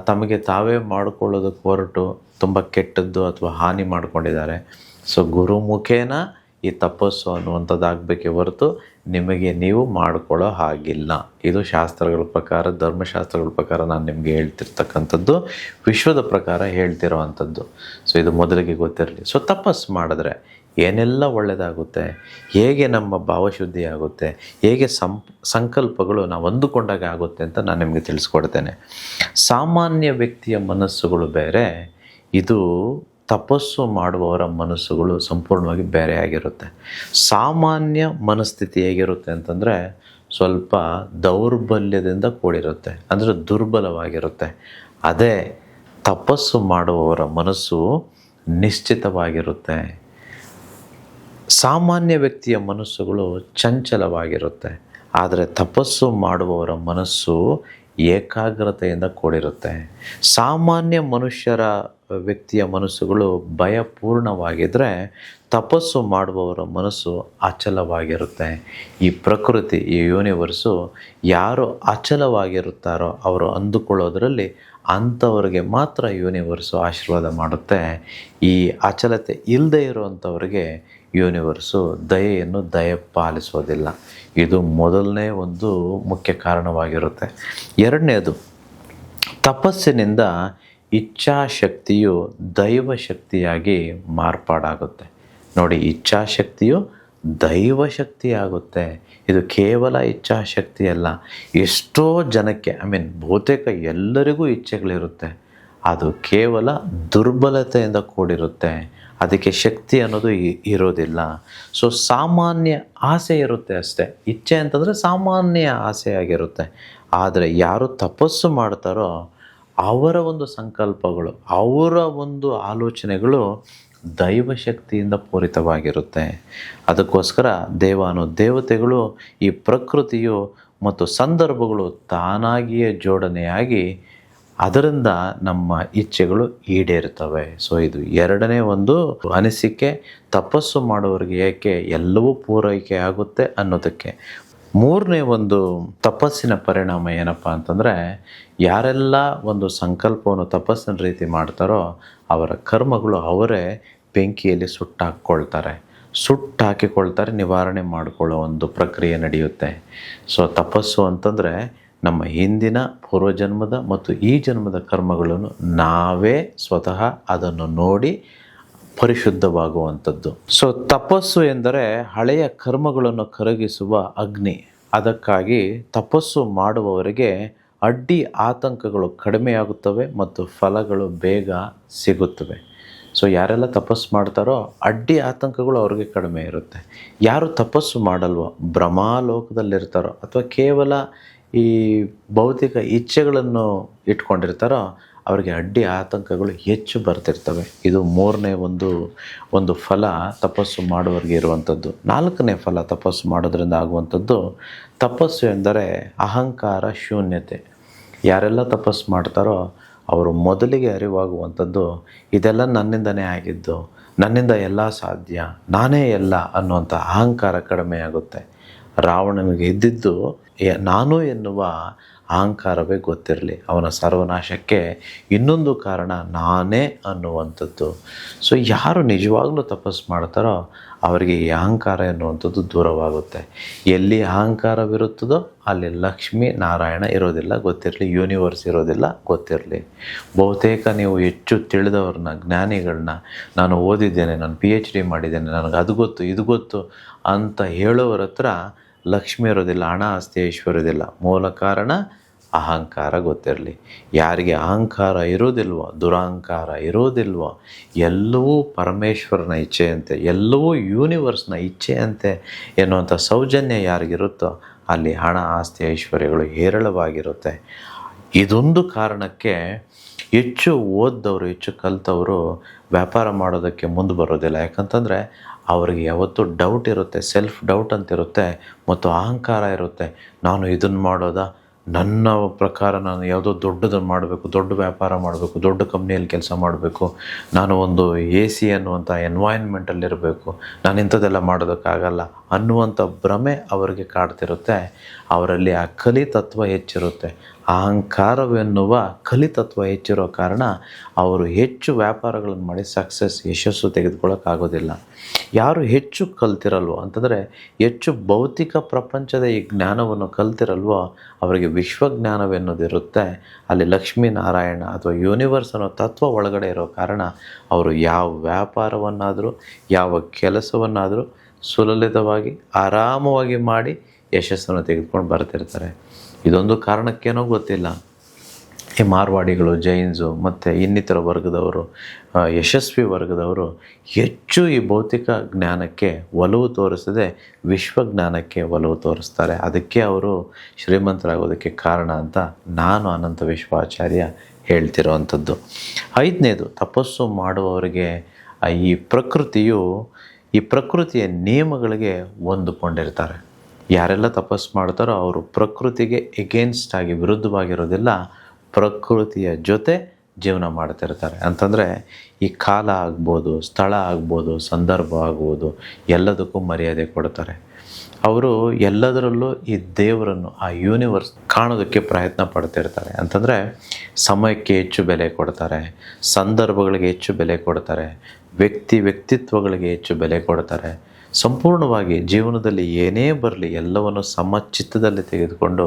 ತಮಗೆ ತಾವೇ ಮಾಡಿಕೊಳ್ಳೋದಕ್ಕೆ ಹೊರಟು ತುಂಬ ಕೆಟ್ಟದ್ದು ಅಥವಾ ಹಾನಿ ಮಾಡ್ಕೊಂಡಿದ್ದಾರೆ. ಸೊ ಗುರು ಮುಖೇನ ಈ ತಪಸ್ಸು ಅನ್ನುವಂಥದ್ದು ಆಗಬೇಕೇ ಹೊರತು ನಿಮಗೆ ನೀವು ಮಾಡಿಕೊಳ್ಳೋ ಹಾಗಿಲ್ಲ. ಇದು ಶಾಸ್ತ್ರಗಳ ಪ್ರಕಾರ, ಧರ್ಮಶಾಸ್ತ್ರಗಳ ಪ್ರಕಾರ ನಾನು ನಿಮಗೆ ಹೇಳ್ತಿರ್ತಕ್ಕಂಥದ್ದು, ವಿಶ್ವದ ಪ್ರಕಾರ ಹೇಳ್ತಿರೋ ಅಂಥದ್ದು. ಸೊ ಇದು ಮೊದಲಿಗೆ ಗೊತ್ತಿರಲಿ. ಸೊ ತಪಸ್ಸು ಮಾಡಿದ್ರೆ ಏನೆಲ್ಲ ಒಳ್ಳೆಯದಾಗುತ್ತೆ, ಹೇಗೆ ನಮ್ಮ ಭಾವಶುದ್ಧಿ ಆಗುತ್ತೆ, ಹೇಗೆ ಸಂಕಲ್ಪಗಳು ನಾವು ಅಂದುಕೊಂಡಾಗ ಆಗುತ್ತೆ ಅಂತ ನಾನು ನಿಮಗೆ ತಿಳಿಸ್ಕೊಡ್ತೇನೆ. ಸಾಮಾನ್ಯ ವ್ಯಕ್ತಿಯ ಮನಸ್ಸುಗಳು ಬೇರೆ, ಇದು ತಪಸ್ಸು ಮಾಡುವವರ ಮನಸ್ಸುಗಳು ಸಂಪೂರ್ಣವಾಗಿ ಬೇರೆಯಾಗಿರುತ್ತೆ. ಸಾಮಾನ್ಯ ಮನಸ್ಥಿತಿ ಹೇಗಿರುತ್ತೆ ಅಂತಂದರೆ ಸ್ವಲ್ಪ ದೌರ್ಬಲ್ಯದಿಂದ ಕೂಡಿರುತ್ತೆ, ಅಂದರೆ ದುರ್ಬಲವಾಗಿರುತ್ತೆ. ಅದೇ ತಪಸ್ಸು ಮಾಡುವವರ ಮನಸ್ಸು ನಿಶ್ಚಿತವಾಗಿರುತ್ತೆ. ಸಾಮಾನ್ಯ ವ್ಯಕ್ತಿಯ ಮನಸ್ಸುಗಳು ಚಂಚಲವಾಗಿರುತ್ತೆ, ಆದರೆ ತಪಸ್ಸು ಮಾಡುವವರ ಮನಸ್ಸು ಏಕಾಗ್ರತೆಯಿಂದ ಕೂಡಿರುತ್ತೆ. ಸಾಮಾನ್ಯ ವ್ಯಕ್ತಿಯ ಮನಸ್ಸುಗಳು ಭಯಪೂರ್ಣವಾಗಿದ್ದರೆ, ತಪಸ್ಸು ಮಾಡುವವರ ಮನಸ್ಸು ಅಚಲವಾಗಿರುತ್ತೆ. ಈ ಪ್ರಕೃತಿ, ಈ ಯೂನಿವರ್ಸು ಯಾರು ಅಚಲವಾಗಿರುತ್ತಾರೋ ಅವರು ಅಂದುಕೊಳ್ಳೋದರಲ್ಲಿ ಅಂಥವ್ರಿಗೆ ಮಾತ್ರ ಯೂನಿವರ್ಸು ಆಶೀರ್ವಾದ ಮಾಡುತ್ತೆ. ಈ ಅಚಲತೆ ಇಲ್ಲದೆ ಇರುವಂಥವ್ರಿಗೆ ಯೂನಿವರ್ಸು ದಯಪಾಲಿಸೋದಿಲ್ಲ. ಇದು ಮೊದಲನೇ ಒಂದು ಮುಖ್ಯ ಕಾರಣವಾಗಿರುತ್ತೆ. ಎರಡನೇದು, ತಪಸ್ಸಿನಿಂದ ಇಚ್ಛಾಶಕ್ತಿಯು ದೈವಶಕ್ತಿಯಾಗಿ ಮಾರ್ಪಾಡಾಗುತ್ತೆ. ನೋಡಿ, ಇಚ್ಛಾಶಕ್ತಿಯು ದೈವಶಕ್ತಿಯಾಗುತ್ತೆ. ಇದು ಕೇವಲ ಇಚ್ಛಾಶಕ್ತಿ ಅಲ್ಲ. ಎಷ್ಟೋ ಜನಕ್ಕೆ, ಬಹುತೇಕ ಎಲ್ಲರಿಗೂ ಇಚ್ಛೆಗಳಿರುತ್ತೆ, ಅದು ಕೇವಲ ದುರ್ಬಲತೆಯಿಂದ ಕೂಡಿರುತ್ತೆ. ಅದಕ್ಕೆ ಶಕ್ತಿ ಅನ್ನೋದು ಇರೋದಿಲ್ಲ. ಸೊ ಸಾಮಾನ್ಯ ಆಸೆ ಇರುತ್ತೆ ಅಷ್ಟೇ. ಇಚ್ಛೆ ಅಂತಂದರೆ ಸಾಮಾನ್ಯ ಆಸೆಯಾಗಿರುತ್ತೆ. ಆದರೆ ಯಾರು ತಪಸ್ಸು ಮಾಡ್ತಾರೋ ಅವರ ಒಂದು ಸಂಕಲ್ಪಗಳು, ಅವರ ಒಂದು ಆಲೋಚನೆಗಳು ದೈವಶಕ್ತಿಯಿಂದ ಪೂರಿತವಾಗಿರುತ್ತೆ. ಅದಕ್ಕೋಸ್ಕರ ದೇವತೆಗಳು, ಈ ಪ್ರಕೃತಿಯು ಮತ್ತು ಸಂದರ್ಭಗಳು ತಾನಾಗಿಯೇ ಜೋಡಣೆಯಾಗಿ ಅದರಿಂದ ನಮ್ಮ ಇಚ್ಛೆಗಳು ಈಡೇರ್ತವೆ. ಸೊ ಇದು ಎರಡನೇ ಒಂದು ಅನಿಸಿಕೆ, ತಪಸ್ಸು ಮಾಡೋರಿಗೆ ಏಕೆ ಎಲ್ಲವೂ ಪೂರೈಕೆ ಆಗುತ್ತೆ ಅನ್ನೋದಕ್ಕೆ. ಮೂರನೇ ಒಂದು ತಪಸ್ಸಿನ ಪರಿಣಾಮ ಏನಪ್ಪ ಅಂತಂದರೆ, ಯಾರೆಲ್ಲ ಒಂದು ಸಂಕಲ್ಪವನ್ನು ತಪಸ್ಸಿನ ರೀತಿ ಮಾಡ್ತಾರೋ ಅವರ ಕರ್ಮಗಳು ಅವರೇ ಬೆಂಕಿಯಲ್ಲಿ ಸುಟ್ಟಾಕಿಕೊಳ್ತಾರೆ, ನಿವಾರಣೆ ಮಾಡಿಕೊಳ್ಳೋ ಒಂದು ಪ್ರಕ್ರಿಯೆ ನಡೆಯುತ್ತೆ. ಸೊ ತಪಸ್ಸು ಅಂತಂದರೆ ನಮ್ಮ ಹಿಂದಿನ ಪೂರ್ವಜನ್ಮದ ಮತ್ತು ಈ ಜನ್ಮದ ಕರ್ಮಗಳನ್ನು ನಾವೇ ಸ್ವತಃ ಅದನ್ನು ನೋಡಿ ಪರಿಶುದ್ಧವಾಗುವಂಥದ್ದು. ಸೊ ತಪಸ್ಸು ಎಂದರೆ ಹಳೆಯ ಕರ್ಮಗಳನ್ನು ಕರಗಿಸುವ ಅಗ್ನಿ. ಅದಕ್ಕಾಗಿ ತಪಸ್ಸು ಮಾಡುವವರಿಗೆ ಅಡ್ಡಿ ಆತಂಕಗಳು ಕಡಿಮೆಯಾಗುತ್ತವೆ ಮತ್ತು ಫಲಗಳು ಬೇಗ ಸಿಗುತ್ತವೆ. ಸೊ ಯಾರೆಲ್ಲ ತಪಸ್ಸು ಮಾಡ್ತಾರೋ ಅಡ್ಡಿ ಆತಂಕಗಳು ಅವ್ರಿಗೆ ಕಡಿಮೆ ಇರುತ್ತೆ. ಯಾರು ತಪಸ್ಸು ಮಾಡಲ್ವೋ, ಭ್ರಮಾಲೋಕದಲ್ಲಿರ್ತಾರೋ ಅಥವಾ ಕೇವಲ ಈ ಭೌತಿಕ ಇಚ್ಛೆಗಳನ್ನು ಇಟ್ಕೊಂಡಿರ್ತಾರೋ ಅವರಿಗೆ ಅಡ್ಡಿ ಆತಂಕಗಳು ಹೆಚ್ಚು ಬರ್ತಿರ್ತವೆ. ಇದು ಮೂರನೇ ಒಂದು ಫಲ ತಪಸ್ಸು ಮಾಡುವವರಿಗೆ ಇರುವಂಥದ್ದು. ನಾಲ್ಕನೇ ಫಲ ತಪಸ್ಸು ಮಾಡೋದ್ರಿಂದ ಆಗುವಂಥದ್ದು, ತಪಸ್ಸು ಎಂದರೆ ಅಹಂಕಾರ ಶೂನ್ಯತೆ. ಯಾರೆಲ್ಲ ತಪಸ್ಸು ಮಾಡ್ತಾರೋ ಅವರು ಮೊದಲಿಗೆ ಅರಿವಾಗುವಂಥದ್ದು, ಇದೆಲ್ಲ ನನ್ನಿಂದನೇ ಆಗಿದ್ದು, ನನ್ನಿಂದ ಎಲ್ಲ ಸಾಧ್ಯ, ನಾನೇ ಎಲ್ಲ ಅನ್ನುವಂಥ ಅಹಂಕಾರ ಕಡಿಮೆಯಾಗುತ್ತೆ. ರಾವಣನಿಗೆ ಇದ್ದಿದ್ದು ನಾನು ಎನ್ನುವ ಅಹಂಕಾರವೇ ಗೊತ್ತಿರಲಿ. ಅವನ ಸರ್ವನಾಶಕ್ಕೆ ಇನ್ನೊಂದು ಕಾರಣ ನಾನೇ ಅನ್ನುವಂಥದ್ದು. ಸೊ ಯಾರು ನಿಜವಾಗ್ಲೂ ತಪಸ್ಸು ಮಾಡ್ತಾರೋ ಅವರಿಗೆ ಈ ಅಹಂಕಾರ ಎನ್ನುವಂಥದ್ದು ದೂರವಾಗುತ್ತೆ. ಎಲ್ಲಿ ಅಹಂಕಾರವಿರುತ್ತದೋ ಅಲ್ಲಿ ಲಕ್ಷ್ಮೀ ನಾರಾಯಣ ಇರೋದಿಲ್ಲ ಗೊತ್ತಿರಲಿ, ಯೂನಿವರ್ಸ್ ಇರೋದಿಲ್ಲ ಗೊತ್ತಿರಲಿ. ಬಹುತೇಕ ನೀವು ಹೆಚ್ಚು ತಿಳಿದವ್ರನ್ನ, ಜ್ಞಾನಿಗಳನ್ನ, ನಾನು ಓದಿದ್ದೇನೆ, ನಾನು PhD ಮಾಡಿದ್ದೇನೆ, ನನಗೆ ಅದು ಗೊತ್ತು ಇದು ಗೊತ್ತು ಅಂತ ಹೇಳೋರ ಹತ್ರ ಲಕ್ಷ್ಮಿ ಇರೋದಿಲ್ಲ, ಹಣ ಆಸ್ತಿ ಐಶ್ವರ್ಯದಿಲ್ಲ. ಮೂಲ ಕಾರಣ ಅಹಂಕಾರ ಗೊತ್ತಿರಲಿ. ಯಾರಿಗೆ ಅಹಂಕಾರ ಇರೋದಿಲ್ವೋ, ದುರಹಂಕಾರ ಇರೋದಿಲ್ವೋ, ಎಲ್ಲವೂ ಪರಮೇಶ್ವರನ ಇಚ್ಛೆಯಂತೆ, ಎಲ್ಲವೂ ಯೂನಿವರ್ಸ್ನ ಇಚ್ಛೆಯಂತೆ ಎನ್ನುವಂಥ ಸೌಜನ್ಯ ಯಾರಿಗಿರುತ್ತೋ ಅಲ್ಲಿ ಹಣ ಆಸ್ತಿ ಐಶ್ವರ್ಯಗಳು ಹೇರಳವಾಗಿರುತ್ತೆ. ಇದೊಂದು ಕಾರಣಕ್ಕೆ ಹೆಚ್ಚು ಓದ್ದವರು, ಹೆಚ್ಚು ಕಲಿತವರು ವ್ಯಾಪಾರ ಮಾಡೋದಕ್ಕೆ ಮುಂದೆ ಬರೋದಿಲ್ಲ. ಯಾಕಂತಂದರೆ ಅವರಿಗೆ ಯಾವತ್ತೂ ಡೌಟ್ ಇರುತ್ತೆ, ಸೆಲ್ಫ್ ಡೌಟ್ ಅಂತಿರುತ್ತೆ ಮತ್ತು ಅಹಂಕಾರ ಇರುತ್ತೆ. ನಾನು ಇದನ್ನು ಮಾಡೋದಾ, ನನ್ನ ಪ್ರಕಾರ ನಾನು ಯಾವುದೋ ದೊಡ್ಡದನ್ನು ಮಾಡಬೇಕು, ದೊಡ್ಡ ವ್ಯಾಪಾರ ಮಾಡಬೇಕು, ದೊಡ್ಡ ಕಂಪ್ನಿಯಲ್ಲಿ ಕೆಲಸ ಮಾಡಬೇಕು, ನಾನು ಒಂದು AC ಅನ್ನುವಂಥ ಎನ್ವೈರ್ನ್ಮೆಂಟಲ್ಲಿರಬೇಕು, ನಾನು ಇಂಥದ್ದೆಲ್ಲ ಮಾಡೋದಕ್ಕಾಗಲ್ಲ ಅನ್ನುವಂಥ ಭ್ರಮೆ ಅವರಿಗೆ ಕಾಡ್ತಿರುತ್ತೆ. ಅವರಲ್ಲಿ ಆ ಕಲಿತತ್ವ ಹೆಚ್ಚಿರುತ್ತೆ. ಅಹಂಕಾರವೆನ್ನುವ ಕಲಿತತ್ವ ಹೆಚ್ಚಿರೋ ಕಾರಣ ಅವರು ಹೆಚ್ಚು ವ್ಯಾಪಾರಗಳನ್ನು ಮಾಡಿ ಯಶಸ್ಸು ತೆಗೆದುಕೊಳ್ಳೋಕ್ಕಾಗೋದಿಲ್ಲ. ಯಾರು ಹೆಚ್ಚು ಕಲ್ತಿರಲ್ವೋ ಅಂತಂದರೆ ಹೆಚ್ಚು ಭೌತಿಕ ಪ್ರಪಂಚದ ಈ ಜ್ಞಾನವನ್ನು ಕಲ್ತಿರಲ್ವೋ ಅವರಿಗೆ ವಿಶ್ವಜ್ಞಾನವೆನ್ನೋದಿರುತ್ತೆ. ಅಲ್ಲಿ ಲಕ್ಷ್ಮೀನಾರಾಯಣ ಅಥವಾ ಯೂನಿವರ್ಸ್ ಅನ್ನೋ ತತ್ವ ಒಳಗಡೆ ಇರೋ ಕಾರಣ ಅವರು ಯಾವ ವ್ಯಾಪಾರವನ್ನಾದರೂ ಯಾವ ಕೆಲಸವನ್ನಾದರೂ ಸುಲಲಿತವಾಗಿ ಆರಾಮವಾಗಿ ಮಾಡಿ ಯಶಸ್ಸನ್ನು ತೆಗೆದುಕೊಂಡು ಬರ್ತಿರ್ತಾರೆ. ಇದೊಂದು ಕಾರಣಕ್ಕೇನೋ ಗೊತ್ತಿಲ್ಲ, ಈ ಮಾರ್ವಾಡಿಗಳು, ಜೈನ್ಸು ಮತ್ತು ಇನ್ನಿತರ ವರ್ಗದವರು, ಯಶಸ್ವಿ ವರ್ಗದವರು ಹೆಚ್ಚು ಈ ಭೌತಿಕ ಜ್ಞಾನಕ್ಕೆ ಒಲವು ತೋರಿಸದೆ ವಿಶ್ವಜ್ಞಾನಕ್ಕೆ ಒಲವು ತೋರಿಸ್ತಾರೆ. ಅದಕ್ಕೆ ಅವರು ಶ್ರೀಮಂತರಾಗೋದಕ್ಕೆ ಕಾರಣ ಅಂತ ನಾನು ಅನಂತ ವಿಶ್ವಾಚಾರ್ಯ ಹೇಳ್ತಿರೋವಂಥದ್ದು. ಐದನೇದು, ತಪಸ್ಸು ಮಾಡುವವರಿಗೆ ಈ ಪ್ರಕೃತಿಯ ನಿಯಮಗಳಿಗೆ ಹೊಂದಿಕೊಂಡಿರ್ತಾರೆ. ಯಾರೆಲ್ಲ ತಪಸ್ಸು ಮಾಡ್ತಾರೋ ಅವರು ಪ್ರಕೃತಿಗೆ ಎಗೇನ್ಸ್ಟ್ ಆಗಿ, ವಿರುದ್ಧವಾಗಿರೋದಿಲ್ಲ, ಪ್ರಕೃತಿಯ ಜೊತೆ ಜೀವನ ಮಾಡ್ತಿರ್ತಾರೆ. ಅಂತಂದರೆ ಈ ಕಾಲ ಆಗ್ಬೋದು, ಸ್ಥಳ ಆಗ್ಬೋದು, ಸಂದರ್ಭ ಆಗ್ಬೋದು, ಎಲ್ಲದಕ್ಕೂ ಮರ್ಯಾದೆ ಕೊಡ್ತಾರೆ. ಅವರು ಎಲ್ಲದರಲ್ಲೂ ಈ ದೇವರನ್ನು, ಆ ಯೂನಿವರ್ಸ್ ಕಾಣೋದಕ್ಕೆ ಪ್ರಯತ್ನ ಪಡ್ತಿರ್ತಾರೆ. ಅಂತಂದರೆ ಸಮಯಕ್ಕೆ ಹೆಚ್ಚು ಬೆಲೆ ಕೊಡ್ತಾರೆ, ಸಂದರ್ಭಗಳಿಗೆ ಹೆಚ್ಚು ಬೆಲೆ ಕೊಡ್ತಾರೆ, ವ್ಯಕ್ತಿತ್ವಗಳಿಗೆ ಹೆಚ್ಚು ಬೆಲೆ ಕೊಡ್ತಾರೆ. ಸಂಪೂರ್ಣವಾಗಿ ಜೀವನದಲ್ಲಿ ಏನೇ ಬರಲಿ ಎಲ್ಲವನ್ನು ಸಮಚಿತ್ತದಲ್ಲಿ ತೆಗೆದುಕೊಂಡು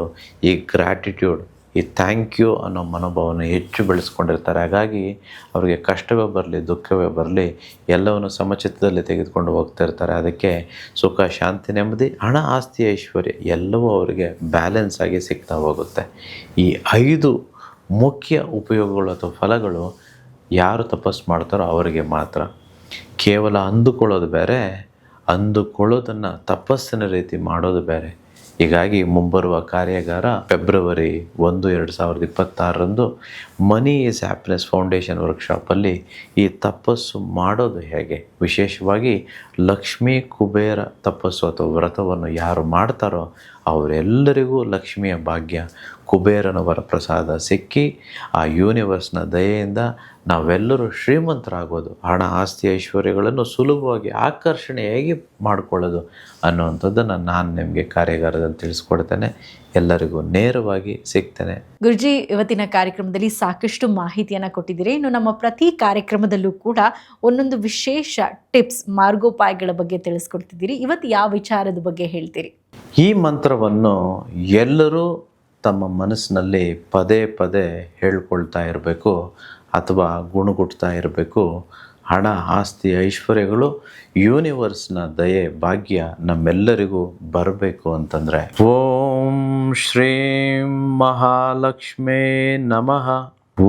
ಈ ಗ್ರ್ಯಾಟಿಟ್ಯೂಡ್, ಈ ಥ್ಯಾಂಕ್ ಯು ಅನ್ನೋ ಮನೋಭಾವನೆ ಹೆಚ್ಚು ಬೆಳೆಸ್ಕೊಂಡಿರ್ತಾರೆ. ಹಾಗಾಗಿ ಅವರಿಗೆ ಕಷ್ಟವೇ ಬರಲಿ, ದುಃಖವೇ ಬರಲಿ, ಎಲ್ಲವನ್ನು ಸಮಚಿತ್ತದಲ್ಲಿ ತೆಗೆದುಕೊಂಡು ಹೋಗ್ತಿರ್ತಾರೆ. ಅದಕ್ಕೆ ಸುಖ, ಶಾಂತಿ, ನೆಮ್ಮದಿ, ಹಣ ಆಸ್ತಿ ಐಶ್ವರ್ಯ ಎಲ್ಲವೂ ಅವರಿಗೆ ಬ್ಯಾಲೆನ್ಸ್ ಆಗಿ ಸಿಗ್ತಾ ಹೋಗುತ್ತೆ. ಈ 5 ಮುಖ್ಯ ಉಪಯೋಗಗಳು ಅಥವಾ ಫಲಗಳು ಯಾರು ತಪಸ್ಸು ಮಾಡ್ತಾರೋ ಅವರಿಗೆ ಮಾತ್ರ. ಕೇವಲ ಅಂದುಕೊಳ್ಳೋದು ಬೇರೆ, ಅಂದುಕೊಳ್ಳೋದನ್ನು ತಪಸ್ಸಿನ ರೀತಿ ಮಾಡೋದು ಬೇರೆ. ಹೀಗಾಗಿ ಮುಂಬರುವ ಕಾರ್ಯಾಗಾರ February 1, 2026 money is happiness foundation ವರ್ಕ್ಶಾಪಲ್ಲಿ ಈ ತಪಸ್ಸು ಮಾಡೋದು ಹೇಗೆ, ವಿಶೇಷವಾಗಿ ಲಕ್ಷ್ಮೀ ಕುಬೇರ ತಪಸ್ಸು ಅಥವಾ ವ್ರತವನ್ನು ಯಾರು ಮಾಡ್ತಾರೋ ಅವರೆಲ್ಲರಿಗೂ ಲಕ್ಷ್ಮಿಯ ಭಾಗ್ಯ, ಕುಬೇರನ ವರಪ್ರಸಾದ ಸಿಕ್ಕಿ ಆ ಯೂನಿವರ್ಸ್ನ ದಯೆಯಿಂದ ನಾವೆಲ್ಲರೂ ಶ್ರೀಮಂತರಾಗೋದು, ಹಣ ಆಸ್ತಿ ಐಶ್ವರ್ಯಗಳನ್ನು ಸುಲಭವಾಗಿ ಆಕರ್ಷಣೆಯಾಗಿ ಮಾಡಿಕೊಳ್ಳೋದು ಅನ್ನುವಂಥದ್ದನ್ನು ನಾನು ನಿಮಗೆ ಕಾರ್ಯಾಗಾರದಲ್ಲಿ ತಿಳಿಸ್ಕೊಡ್ತೇನೆ. ಎಲ್ಲರಿಗೂ ನೇರವಾಗಿ ಸಿಗ್ತೇನೆ. ಗುರುಜಿ, ಇವತ್ತಿನ ಕಾರ್ಯಕ್ರಮದಲ್ಲಿ ಸಾಕಷ್ಟು ಮಾಹಿತಿಯನ್ನು ಕೊಟ್ಟಿದ್ದೀರಿ. ಇನ್ನು ನಮ್ಮ ಪ್ರತಿ ಕಾರ್ಯಕ್ರಮದಲ್ಲೂ ಕೂಡ ಒಂದೊಂದು ವಿಶೇಷ ಟಿಪ್ಸ್, ಮಾರ್ಗೋಪಾಯಗಳ ಬಗ್ಗೆ ತಿಳಿಸ್ಕೊಡ್ತಿದ್ದೀರಿ. ಇವತ್ತು ಯಾವ ವಿಚಾರದ ಬಗ್ಗೆ ಹೇಳ್ತೀರಿ? ಈ ಮಂತ್ರವನ್ನು ಎಲ್ಲರೂ ತಮ್ಮ ಮನಸ್ಸಿನಲ್ಲಿ ಪದೇ ಪದೇ ಹೇಳ್ಕೊಳ್ತಾ ಇರಬೇಕು ಅಥವಾ ಗುಣಗುಟ್ತಾ ಇರಬೇಕು. ಹಣ ಆಸ್ತಿ ಐಶ್ವರ್ಯಗಳು, ಯೂನಿವರ್ಸ್ನ ದಯೆ ಭಾಗ್ಯ ನಮ್ಮೆಲ್ಲರಿಗೂ ಬರಬೇಕು ಅಂತಂದರೆ ಓಂ ಶ್ರೀಂ ಮಹಾಲಕ್ಷ್ಮೇ ನಮಃ.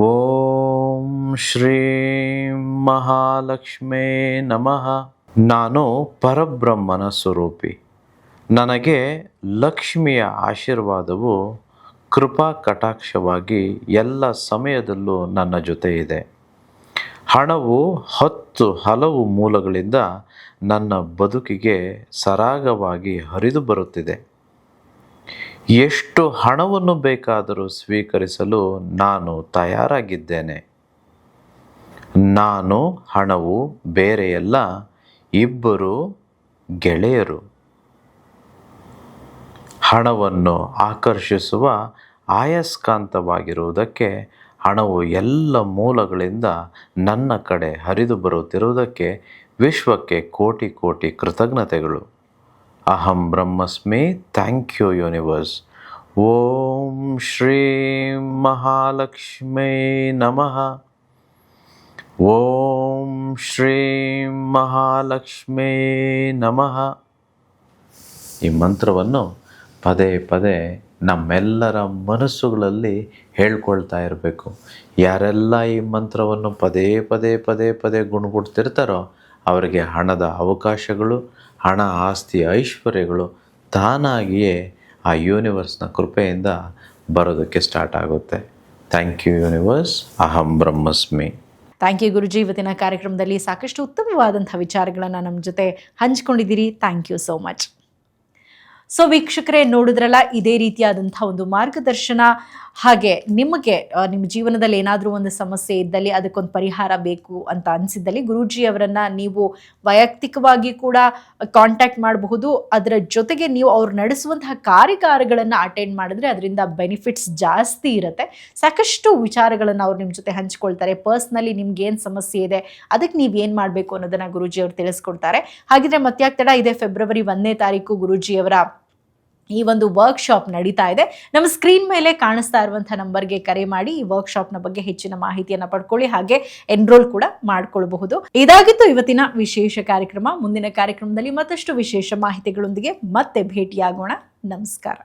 ಓಂ ಶ್ರೀಂ ಮಹಾಲಕ್ಷ್ಮೇ ನಮಃ. ನಾನು ಪರಬ್ರಹ್ಮನ ಸ್ವರೂಪಿ. ನನಗೆ ಲಕ್ಷ್ಮಿಯ ಆಶೀರ್ವಾದವು ಕೃಪಾ ಕಟಾಕ್ಷವಾಗಿ ಎಲ್ಲ ಸಮಯದಲ್ಲೂ ನನ್ನ ಜೊತೆ ಇದೆ. ಹಣವು 10 ಹಲವು ಮೂಲಗಳಿಂದ ನನ್ನ ಬದುಕಿಗೆ ಸರಾಗವಾಗಿ ಹರಿದು ಬರುತ್ತಿದೆ. ಎಷ್ಟು ಹಣವನ್ನು ಬೇಕಾದರೂ ಸ್ವೀಕರಿಸಲು ನಾನು ತಯಾರಾಗಿದ್ದೇನೆ. ನಾನು ಹಣವು ಬೇರೆಯಲ್ಲ, ಇಬ್ಬರು ಗೆಳೆಯರು. ಹಣವನ್ನು ಆಕರ್ಷಿಸುವ ಆಯಸ್ಕಾಂತವಾಗಿರುವುದಕ್ಕೆ, ಹಣವು ಎಲ್ಲ ಮೂಲಗಳಿಂದ ನನ್ನ ಕಡೆ ಹರಿದು ಬರುತ್ತಿರುವುದಕ್ಕೆ ವಿಶ್ವಕ್ಕೆ ಕೋಟಿ ಕೋಟಿ ಕೃತಜ್ಞತೆಗಳು. ಅಹಂ ಬ್ರಹ್ಮಸ್ಮಿ. Thank you universe. ಓಂ ಶ್ರೀ ಮಹಾಲಕ್ಷ್ಮೇ ನಮಃ. ಓಂ ಶ್ರೀ ಮಹಾಲಕ್ಷ್ಮೇ ನಮಃ. ಈ ಮಂತ್ರವನ್ನು ಪದೇ ಪದೇ ನಮ್ಮೆಲ್ಲರ ಮನಸ್ಸುಗಳಲ್ಲಿ ಹೇಳ್ಕೊಳ್ತಾ ಇರಬೇಕು. ಯಾರೆಲ್ಲ ಈ ಮಂತ್ರವನ್ನು ಪದೇ ಪದೇ ಪದೇ ಪದೇ ಗುಣಗುಡ್ತಿರ್ತಾರೋ ಅವರಿಗೆ ಹಣದ ಅವಕಾಶಗಳು, ಹಣ, ಆಸ್ತಿ, ಐಶ್ವರ್ಯಗಳು ತಾನಾಗಿಯೇ ಆ ಯೂನಿವರ್ಸ್ನ ಕೃಪೆಯಿಂದ ಬರೋದಕ್ಕೆ ಸ್ಟಾರ್ಟ್ ಆಗುತ್ತೆ. Thank you universe. ಅಹಂ ಬ್ರಹ್ಮಸ್ಮಿ. ಥ್ಯಾಂಕ್ ಯು ಗುರುಜಿ. ಇವತ್ತಿನ ಕಾರ್ಯಕ್ರಮದಲ್ಲಿ ಸಾಕಷ್ಟು ಉತ್ತಮವಾದಂಥ ವಿಚಾರಗಳನ್ನು ನಮ್ಮ ಜೊತೆ ಹಂಚ್ಕೊಂಡಿದ್ದೀರಿ. Thank you so much. So ವೀಕ್ಷಕರೇ, ನೋಡಿದ್ರಲ್ಲ, ಇದೇ ರೀತಿಯಾದಂಥ ಒಂದು ಮಾರ್ಗದರ್ಶನ, ಹಾಗೆ ನಿಮಗೆ ನಿಮ್ಮ ಜೀವನದಲ್ಲಿ ಏನಾದರೂ ಒಂದು ಸಮಸ್ಯೆ ಇದ್ದಲ್ಲಿ, ಅದಕ್ಕೊಂದು ಪರಿಹಾರ ಬೇಕು ಅಂತ ಅನಿಸಿದ್ದಲ್ಲಿ ಗುರೂಜಿಯವರನ್ನು ನೀವು ವೈಯಕ್ತಿಕವಾಗಿ ಕೂಡ ಕಾಂಟ್ಯಾಕ್ಟ್ ಮಾಡಬಹುದು. ಅದರ ಜೊತೆಗೆ ನೀವು ಅವ್ರು ನಡೆಸುವಂತಹ ಕಾರ್ಯಗಳನ್ನು ಅಟೆಂಡ್ ಮಾಡಿದ್ರೆ ಅದರಿಂದ ಬೆನಿಫಿಟ್ಸ್ ಜಾಸ್ತಿ ಇರುತ್ತೆ. ಸಾಕಷ್ಟು ವಿಚಾರಗಳನ್ನು ಅವ್ರು ನಿಮ್ಮ ಜೊತೆ ಹಂಚ್ಕೊಳ್ತಾರೆ. ಪರ್ಸ್ನಲಿ ನಿಮ್ಗೆ ಏನು ಸಮಸ್ಯೆ ಇದೆ, ಅದಕ್ಕೆ ನೀವು ಏನು ಮಾಡಬೇಕು ಅನ್ನೋದನ್ನು ಗುರೂಜಿಯವರು ತಿಳಿಸ್ಕೊಡ್ತಾರೆ. ಹಾಗಿದ್ರೆ ಮತ್ಯಾಕೆ ತಡ, ಇದೆ ಫೆಬ್ರವರಿ 1ನೇ ತಾರೀಕು ಗುರೂಜಿಯವರ ಈ ಒಂದು ವರ್ಕ್ಶಾಪ್ ನಡೀತಾ ಇದೆ. ನಮ್ಮ ಸ್ಕ್ರೀನ್ ಮೇಲೆ ಕಾಣಿಸ್ತಾ ಇರುವಂಥ ನಂಬರ್ಗೆ ಕರೆ ಮಾಡಿ ಈ ವರ್ಕ್ಶಾಪ್ನ ಬಗ್ಗೆ ಹೆಚ್ಚಿನ ಮಾಹಿತಿಯನ್ನು ಪಡ್ಕೊಳ್ಳಿ, ಹಾಗೆ ಎನ್ರೋಲ್ ಕೂಡ ಮಾಡ್ಕೊಳ್ಬಹುದು. ಇದಾಗಿತ್ತು ಇವತ್ತಿನ ವಿಶೇಷ ಕಾರ್ಯಕ್ರಮ. ಮುಂದಿನ ಕಾರ್ಯಕ್ರಮದಲ್ಲಿ ಮತ್ತಷ್ಟು ವಿಶೇಷ ಮಾಹಿತಿಗಳೊಂದಿಗೆ ಮತ್ತೆ ಭೇಟಿಯಾಗೋಣ. ನಮಸ್ಕಾರ.